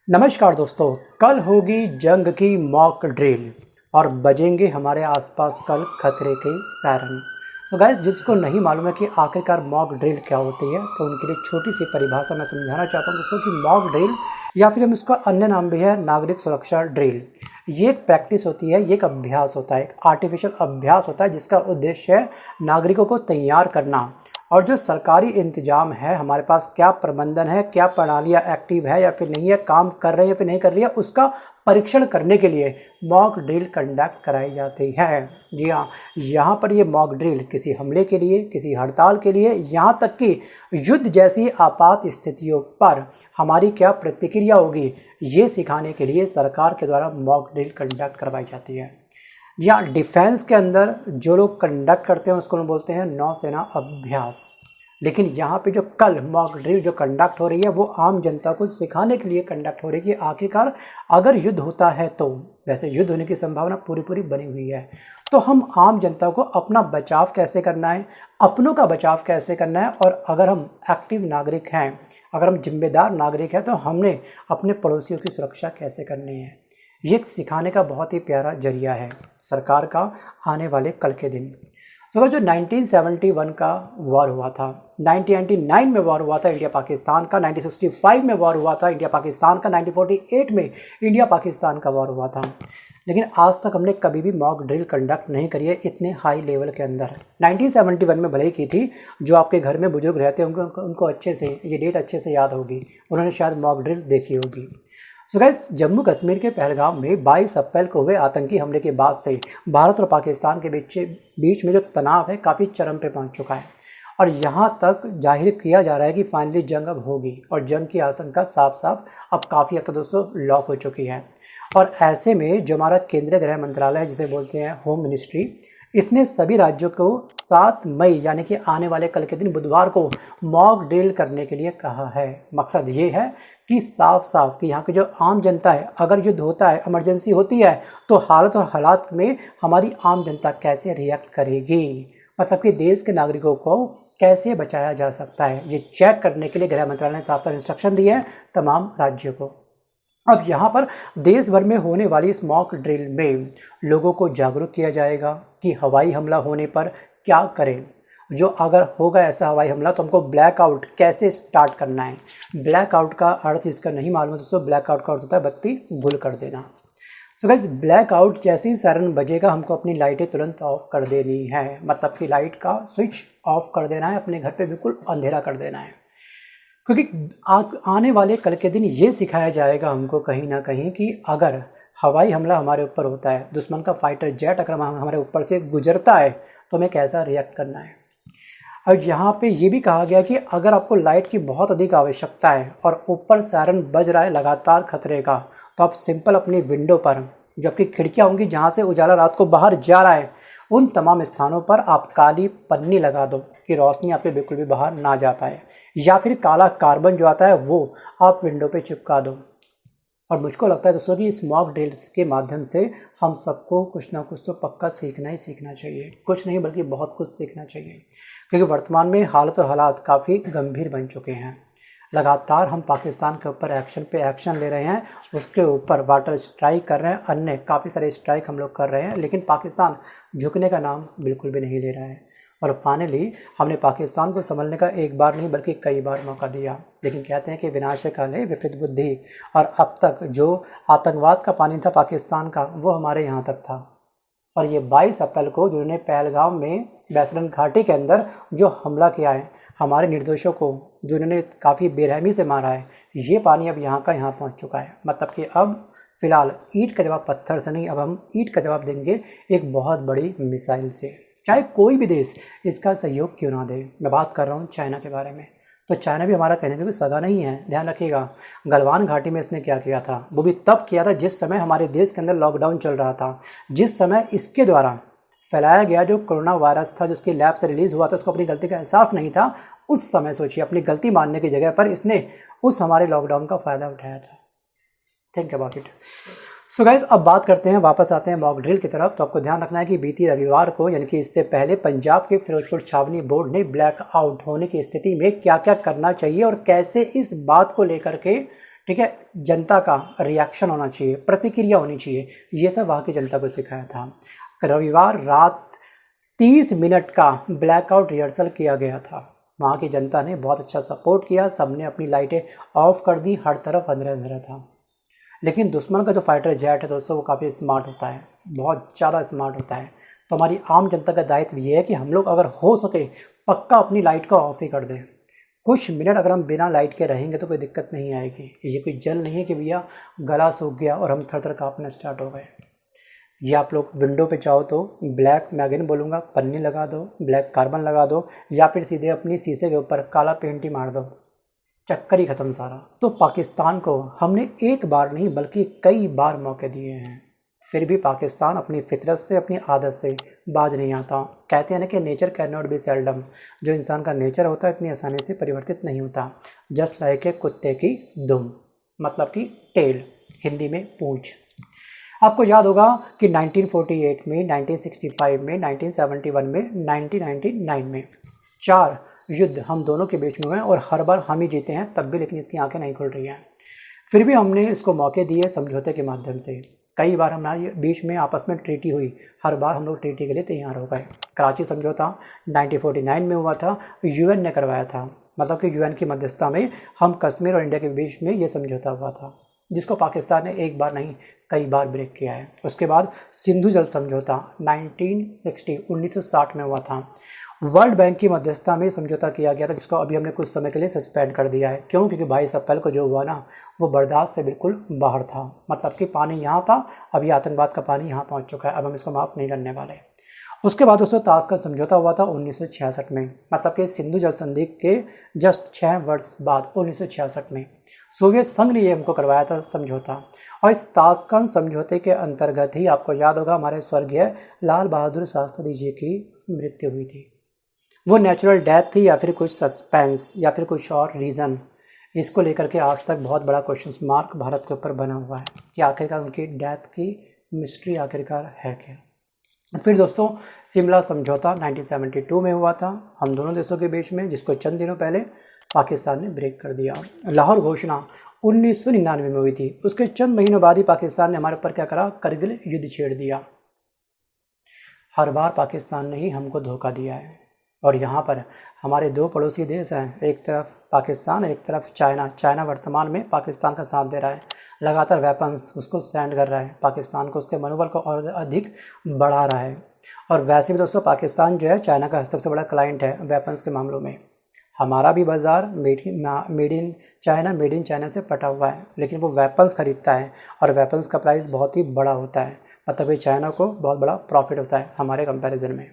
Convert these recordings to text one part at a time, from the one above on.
नमस्कार दोस्तों। कल होगी जंग की मॉक ड्रिल और बजेंगे हमारे आसपास कल खतरे के सायरन। सो गाइस, जिसको नहीं मालूम है कि आखिरकार मॉक ड्रिल क्या होती है तो उनके लिए छोटी सी परिभाषा मैं समझाना चाहता हूं दोस्तों कि मॉक ड्रिल या फिर हम इसका अन्य नाम भी है नागरिक सुरक्षा ड्रिल। ये एक प्रैक्टिस होती है, ये एक अभ्यास होता है, एक आर्टिफिशियल अभ्यास होता है जिसका उद्देश्य है नागरिकों को तैयार करना। और जो सरकारी इंतजाम है, हमारे पास क्या प्रबंधन है, क्या प्रणालियाँ एक्टिव है या फिर नहीं है, काम कर रही है फिर नहीं कर रही है, उसका परीक्षण करने के लिए मॉक ड्रिल कंडक्ट कराई जाती है। जी हाँ, यहाँ पर ये मॉक ड्रिल किसी हमले के लिए, किसी हड़ताल के लिए, यहाँ तक कि युद्ध जैसी आपात स्थितियों पर हमारी क्या प्रतिक्रिया होगी, ये सिखाने के लिए सरकार के द्वारा मॉक ड्रिल कंडक्ट करवाई जाती है। या डिफेंस के अंदर जो लोग कंडक्ट करते हैं उसको हम बोलते हैं नौसेना अभ्यास। लेकिन यहाँ पे जो कल मॉक ड्रिल जो कंडक्ट हो रही है वो आम जनता को सिखाने के लिए कंडक्ट हो रही है कि आखिरकार अगर युद्ध होता है तो, वैसे युद्ध होने की संभावना पूरी बनी हुई है, तो हम आम जनता को अपना बचाव कैसे करना है, अपनों का बचाव कैसे करना है, और अगर हम एक्टिव नागरिक हैं, अगर हम जिम्मेदार नागरिक हैं तो हमने अपने पड़ोसियों की सुरक्षा कैसे करनी है। ये सिखाने का बहुत ही प्यारा जरिया है सरकार का आने वाले कल के दिन। तो जो 1971 का वॉर हुआ था, 1999 में वॉर हुआ था इंडिया पाकिस्तान का, 1965 में वॉर हुआ था इंडिया पाकिस्तान का, 1948 में इंडिया पाकिस्तान का वॉर हुआ था। लेकिन आज तक हमने कभी भी मॉक ड्रिल कंडक्ट नहीं करी है इतने हाई लेवल के अंदर। 1971 में भले ही की थी, जो आपके घर में बुजुर्ग रहते हैं उनको अच्छे से ये डेट अच्छे से याद होगी, उन्होंने शायद मॉक ड्रिल देखी होगी। सो गाइस, जम्मू कश्मीर के पहलगाम में 22 अप्रैल को हुए आतंकी हमले के बाद से भारत और पाकिस्तान के बीच में जो तनाव है काफ़ी चरम पे पहुंच चुका है और यहाँ तक जाहिर किया जा रहा है कि फाइनली जंग अब होगी और जंग की आशंका साफ साफ अब काफ़ी हद तक दोस्तों लॉक हो चुकी है। और ऐसे में जो हमारा केंद्रीय गृह मंत्रालय है, जिसे बोलते हैं होम मिनिस्ट्री, इसने सभी राज्यों को 7 मई यानी कि आने वाले कल के दिन बुधवार को मॉक ड्रिल करने के लिए कहा है। मकसद ये है कि साफ साफ कि यहाँ की जो आम जनता है, अगर युद्ध होता है, इमरजेंसी होती है, तो हालत और हालात में हमारी आम जनता कैसे रिएक्ट करेगी, मतलब कि देश के नागरिकों को कैसे बचाया जा सकता है, ये चेक करने के लिए गृह मंत्रालय ने साफ साफ इंस्ट्रक्शन दिए हैं तमाम राज्यों को। अब यहाँ पर देश भर में होने वाली इस मॉक ड्रिल में लोगों को जागरूक किया जाएगा कि हवाई हमला होने पर क्या करें, जो अगर होगा ऐसा हवाई हमला तो हमको ब्लैकआउट कैसे स्टार्ट करना है। ब्लैकआउट का अर्थ इसका नहीं मालूम है दोस्तों, ब्लैकआउट का अर्थ होता है बत्ती गुल कर देना। तो गाइस, ब्लैकआउट जैसे ही सायरन बजेगा हमको अपनी लाइटें तुरंत ऑफ कर देनी है, मतलब कि लाइट का स्विच ऑफ कर देना है, अपने घर पे बिल्कुल अंधेरा कर देना है। क्योंकि आने वाले कल के दिन ये सिखाया जाएगा हमको कहीं ना कहीं कि अगर हवाई हमला हमारे ऊपर होता है, दुश्मन का फाइटर जेट अगर हमारे ऊपर से गुजरता है तो हमें कैसा रिएक्ट करना है। और यहाँ पे ये भी कहा गया कि अगर आपको लाइट की बहुत अधिक आवश्यकता है और ऊपर सायरन बज रहा है लगातार खतरे का, तो आप सिंपल अपनी विंडो पर जो आपकी खिड़कियाँ होंगी जहाँ से उजाला रात को बाहर जा रहा है, उन तमाम स्थानों पर आप काली पन्नी लगा दो कि रोशनी आपके बिल्कुल भी बाहर ना जा पाए, या फिर काला कार्बन जो आता है वो आप विंडो पे चिपका दो। और मुझको लगता है दोस्तों कि इस मॉक ड्रिल्स के माध्यम से हम सबको कुछ ना कुछ तो पक्का सीखना ही सीखना चाहिए, कुछ नहीं बल्कि बहुत कुछ सीखना चाहिए, क्योंकि वर्तमान में हालत और हालात काफ़ी गंभीर बन चुके हैं। लगातार हम पाकिस्तान के ऊपर एक्शन पे एक्शन ले रहे हैं, उसके ऊपर वाटर स्ट्राइक कर रहे हैं, अन्य काफ़ी सारे स्ट्राइक हम लोग कर रहे हैं, लेकिन पाकिस्तान झुकने का नाम बिल्कुल भी नहीं ले रहा है। और फाइनली हमने पाकिस्तान को संभलने का एक बार नहीं बल्कि कई बार मौका दिया, लेकिन कहते हैं कि विनाश काले विपरीत बुद्धि, और अब तक जो आतंकवाद का पानी था पाकिस्तान का वो हमारे यहाँ तक था। और ये 22 अप्रैल को जिन्होंने पहलगाम में बैसरन घाटी के अंदर जो हमला किया है, हमारे निर्दोषों को जो इन्होंने काफ़ी बेरहमी से मारा है, ये पानी अब यहाँ का यहाँ पहुँच चुका है। मतलब कि अब फ़िलहाल ईंट का जवाब पत्थर से नहीं, अब हम ईंट का जवाब देंगे एक बहुत बड़ी मिसाइल से, चाहे कोई भी देश इसका सहयोग क्यों ना दे। मैं बात कर रहा हूँ चाइना के बारे में। तो चाइना भी हमारा कहने का कोई सगा नहीं है, ध्यान रखिएगा। गलवान घाटी में इसने क्या किया था, वो भी तब किया था जिस समय हमारे देश के अंदर लॉकडाउन चल रहा था, जिस समय इसके द्वारा फैलाया गया जो कोरोना वायरस था, जो उसके लैब से रिलीज़ हुआ था, उसको अपनी गलती का एहसास नहीं था। उस समय सोचिए, अपनी गलती मानने की जगह पर इसने उस हमारे लॉकडाउन का फ़ायदा उठाया था। Think about it. So guys, अब बात करते हैं, वापस आते हैं मॉक ड्रिल की तरफ। तो आपको ध्यान रखना है कि बीती रविवार को, यानी कि इससे पहले, पंजाब के फिरोजपुर छावनी बोर्ड ने ब्लैक आउट होने की स्थिति में क्या क्या करना चाहिए और कैसे इस बात को लेकर के ठीक है, जनता का रिएक्शन होना चाहिए, प्रतिक्रिया होनी चाहिए, ये सब वहाँ की जनता को सिखाया था। रविवार रात 30 मिनट का ब्लैकआउट रिहर्सल किया गया था। वहाँ की जनता ने बहुत अच्छा सपोर्ट किया, सबने अपनी लाइटें ऑफ कर दी, हर तरफ अंधेरा अंधेरा था। लेकिन दुश्मन का जो फाइटर जेट है दोस्तों, वो काफ़ी स्मार्ट होता है, बहुत ज़्यादा स्मार्ट होता है। तो हमारी आम जनता का दायित्व ये है कि हम लोग अगर हो सके पक्का अपनी लाइट को ऑफ ही कर दें। कुछ मिनट अगर हम बिना लाइट के रहेंगे तो कोई दिक्कत नहीं आएगी। ये कोई जल नहीं है कि भैया गला सूख गया और हम थर थर काँपना स्टार्ट हो गए। ये आप लोग विंडो पे चाहो तो ब्लैक, मैं अगेन बोलूँगा, पन्नी लगा दो, ब्लैक कार्बन लगा दो, या फिर सीधे अपनी शीशे के ऊपर काला पेंट ही मार दो, चक्कर ही ख़त्म सारा। तो पाकिस्तान को हमने एक बार नहीं बल्कि कई बार मौके दिए हैं, फिर भी पाकिस्तान अपनी फितरत से, अपनी आदत से बाज नहीं आता। कहते हैं ना कि nature can not be seldom, जो इंसान का नेचर होता है इतनी आसानी से परिवर्तित नहीं होता। जस्ट लाइक ए कुत्ते की दुम, मतलब कि टेल, हिंदी में पूंछ। आपको याद होगा कि 1948 में, 1965 में, 1971 में, 1999 में 4 युद्ध हम दोनों के बीच में हुए और हर बार हम ही जीते हैं तब भी, लेकिन इसकी आंखें नहीं खुल रही हैं। फिर भी हमने इसको मौके दिए समझौते के माध्यम से। कई बार हमारे बीच में आपस में ट्रीटी हुई, हर बार हम लोग ट्रीटी के लिए तैयार हो गए। कराची समझौता 1949 में हुआ था, यूएन ने करवाया था, मतलब कि यूएन की मध्यस्थता में हम कश्मीर और इंडिया के बीच में ये समझौता हुआ था, जिसको पाकिस्तान ने एक बार नहीं कई बार ब्रेक किया है। उसके बाद सिंधु जल समझौता 1960 में हुआ था, वर्ल्ड बैंक की मध्यस्थता में समझौता किया गया था, जिसको अभी हमने कुछ समय के लिए सस्पेंड कर दिया है। क्यों? क्योंकि 22 अप्रैल को जो हुआ ना, वो बर्दाश्त से बिल्कुल बाहर था। मतलब कि पानी यहाँ था, अभी आतंकवाद का पानी यहाँ पहुँच चुका है, अब हम इसको माफ़ नहीं करने वाले। उसके बाद उसमें ताश समझौता हुआ था 1966 में, मतलब कि सिंधु जल संधि के जस्ट 6 वर्ष बाद 1966 में सोवियत संघ ने ये हमको करवाया था समझौता। और इस ताशकंद समझौते के अंतर्गत ही आपको याद होगा हमारे स्वर्गीय लाल बहादुर शास्त्री जी की मृत्यु हुई थी। वो नेचुरल डेथ थी या फिर कुछ सस्पेंस या फिर कुछ और रीज़न, इसको लेकर के आज तक बहुत बड़ा क्वेश्चन मार्क भारत के ऊपर बना हुआ है कि आखिरकार उनकी डेथ की मिस्ट्री आखिरकार है क्या। फिर दोस्तों शिमला समझौता 1972 में हुआ था हम दोनों देशों के बीच में, जिसको चंद दिनों पहले पाकिस्तान ने ब्रेक कर दिया। लाहौर घोषणा 1999 में हुई थी, उसके चंद महीनों बाद ही पाकिस्तान ने हमारे ऊपर क्या करा, करगिल युद्ध छेड़ दिया। हर बार पाकिस्तान ने ही हमको धोखा दिया है। और यहाँ पर हमारे 2 पड़ोसी देश हैं, एक तरफ पाकिस्तान, एक तरफ चाइना। चाइना वर्तमान में पाकिस्तान का साथ दे रहा है, लगातार वेपन्स उसको सेंड कर रहा है पाकिस्तान को, उसके मनोबल को और अधिक बढ़ा रहा है। और वैसे भी दोस्तों पाकिस्तान जो है चाइना का सबसे बड़ा क्लाइंट है वेपन्स के मामलों में। हमारा भी बाज़ार मेड इन चाइना से पटा हुआ है, लेकिन वो वेपन्स ख़रीदता है और वेपन्स का प्राइस बहुत ही बड़ा होता है, मतलब ये चाइना को बहुत बड़ा प्रॉफिट होता है हमारे कंपैरिजन में।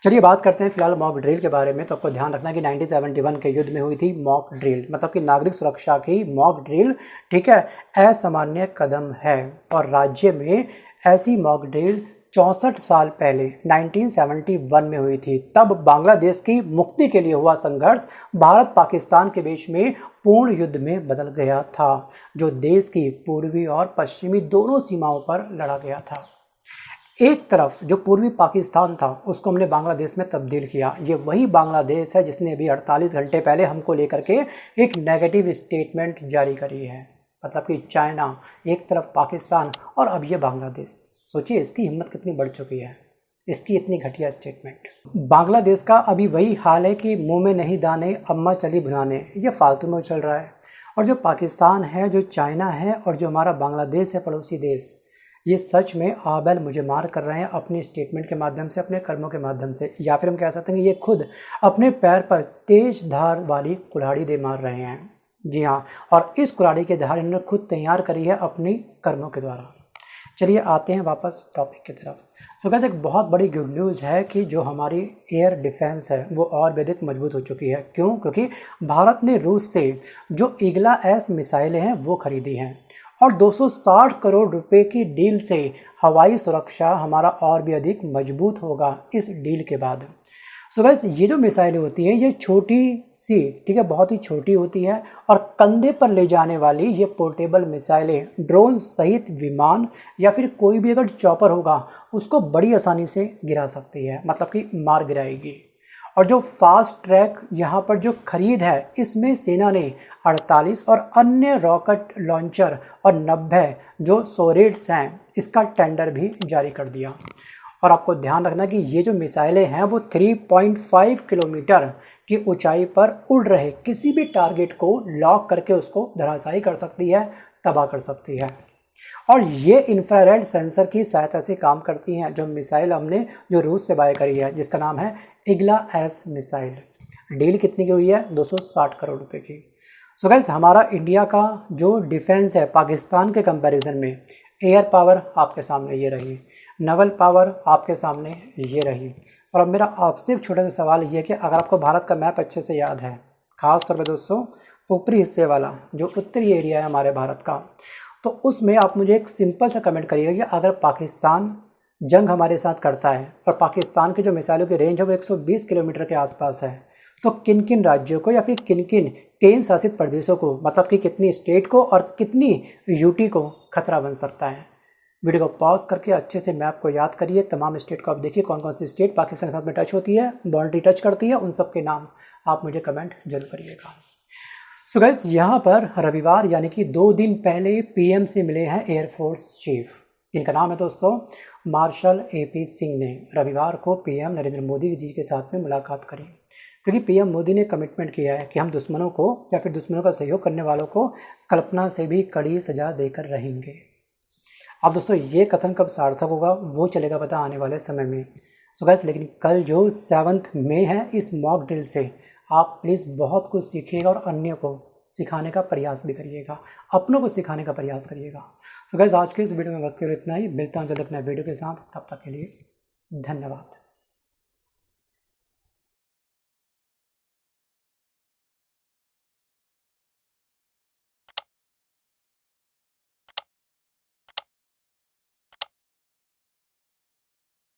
चलिए बात करते हैं फिलहाल मॉक ड्रिल के बारे में। तो आपको ध्यान रखना कि 1971 के युद्ध में हुई थी मॉक ड्रिल, मतलब कि नागरिक सुरक्षा की मॉक ड्रिल, ठीक है, असामान्य कदम है। और राज्य में ऐसी मॉक ड्रिल 64 साल पहले 1971 में हुई थी। तब बांग्लादेश की मुक्ति के लिए हुआ संघर्ष भारत पाकिस्तान के बीच में पूर्ण युद्ध में बदल गया था, जो देश की पूर्वी और पश्चिमी दोनों सीमाओं पर लड़ा गया था। एक तरफ जो पूर्वी पाकिस्तान था उसको हमने बांग्लादेश में तब्दील किया। ये वही बांग्लादेश है जिसने अभी 48 घंटे पहले हमको लेकर के एक नेगेटिव स्टेटमेंट जारी करी है, मतलब कि चाइना एक तरफ पाकिस्तान और अब ये बांग्लादेश। सोचिए इसकी हिम्मत कितनी बढ़ चुकी है, इसकी इतनी घटिया स्टेटमेंट। बांग्लादेश का अभी वही हाल है कि मुंह में नहीं दाने अम्मा चली भुनाने, ये फालतू में चल रहा है। और जो पाकिस्तान है, जो चाइना है और जो हमारा बांग्लादेश है पड़ोसी देश, ये सच में आबैल मुझे मार कर रहे हैं अपनी स्टेटमेंट के माध्यम से, अपने कर्मों के माध्यम से, या फिर हम कह सकते हैं कि ये खुद अपने पैर पर तेज धार वाली कुल्हाड़ी दे मार रहे हैं। जी हाँ, और इस कुल्हाड़ी की धार इन्होंने खुद तैयार करी है अपनी कर्मों के द्वारा। चलिए आते हैं वापस टॉपिक की तरफ। सो गाइस एक बहुत बड़ी गुड न्यूज़ है कि जो हमारी एयर डिफेंस है वो और भी अधिक मजबूत हो चुकी है। क्यों? क्योंकि भारत ने रूस से जो ईगला एस मिसाइलें हैं वो खरीदी हैं और 260 करोड़ रुपए की डील से हवाई सुरक्षा हमारा और भी अधिक मजबूत होगा इस डील के बाद। सो गाइस ये जो मिसाइलें होती हैं ये छोटी सी, ठीक है, बहुत ही छोटी होती है और कंधे पर ले जाने वाली ये पोर्टेबल मिसाइलें ड्रोन सहित विमान या फिर कोई भी अगर चॉपर होगा उसको बड़ी आसानी से गिरा सकती है, मतलब कि मार गिराएगी। और जो फास्ट ट्रैक यहाँ पर जो खरीद है, इसमें सेना ने 48 और अन्य रॉकेट लॉन्चर और 90 जो सोरेट्स हैं, इसका टेंडर भी जारी कर दिया। और आपको ध्यान रखना कि ये जो मिसाइलें हैं वो 3.5 किलोमीटर की ऊंचाई पर उड़ रहे किसी भी टारगेट को लॉक करके उसको धराशायी कर सकती है, तबाह कर सकती है। और ये इंफ्रारेड सेंसर की सहायता से काम करती हैं। जो मिसाइल हमने जो रूस से बाय करी है, जिसका नाम है इग्ला एस मिसाइल, डील कितनी की हुई है? 260 करोड़ रुपए की। सो गाइस, हमारा इंडिया का जो डिफेंस है पाकिस्तान के कंपैरिजन में, एयर पावर आपके सामने ये रही, नवल पावर आपके सामने ये रही। और अब मेरा आपसे एक छोटा सा सवाल ये है कि अगर आपको भारत का मैप अच्छे से याद है, खास तौर पर दोस्तों ऊपरी हिस्से वाला जो उत्तरी एरिया है हमारे भारत का, तो उसमें आप मुझे एक सिंपल सा कमेंट करिएगा कि अगर पाकिस्तान जंग हमारे साथ करता है और पाकिस्तान की जो मिसाइलों की रेंज है वो 120 किलोमीटर के आसपास है, तो किन किन राज्यों को या फिर किन किन केंद्र शासित प्रदेशों को, मतलब कि कितनी स्टेट को और कितनी यूटी को खतरा बन सकता है। वीडियो को पॉज करके अच्छे से मैप को याद करिए, तमाम स्टेट को आप देखिए कौन कौन सी स्टेट पाकिस्तान के साथ में टच होती है, बाउंड्री टच करती है, उन सब के नाम आप मुझे कमेंट जरूर करिएगा। सो गाइस, यहाँ पर रविवार यानी कि 2 दिन पहले पीएम से मिले हैं एयरफोर्स चीफ, जिनका नाम है दोस्तों मार्शल AP सिंह ने रविवार को पीएम नरेंद्र मोदी जी के साथ में मुलाकात करी, क्योंकि पीएम मोदी ने कमिटमेंट किया है कि हम दुश्मनों को या फिर दुश्मनों का सहयोग करने वालों को कल्पना से भी कड़ी सजा देकर रहेंगे। अब दोस्तों ये कथन कब सार्थक होगा वो चलेगा पता आने वाले समय में। सो गाइस, लेकिन कल जो 7 मई है, इस मॉक ड्रिल से आप प्लीज़ बहुत कुछ सीखिएगा और अन्य को सिखाने का प्रयास भी करिएगा, अपनों को सिखाने का प्रयास करिएगा। सो गाइस, आज के इस वीडियो में बस केवल इतना ही। मिलता हूं जल्द अपने वीडियो के साथ, तब तक के लिए धन्यवाद।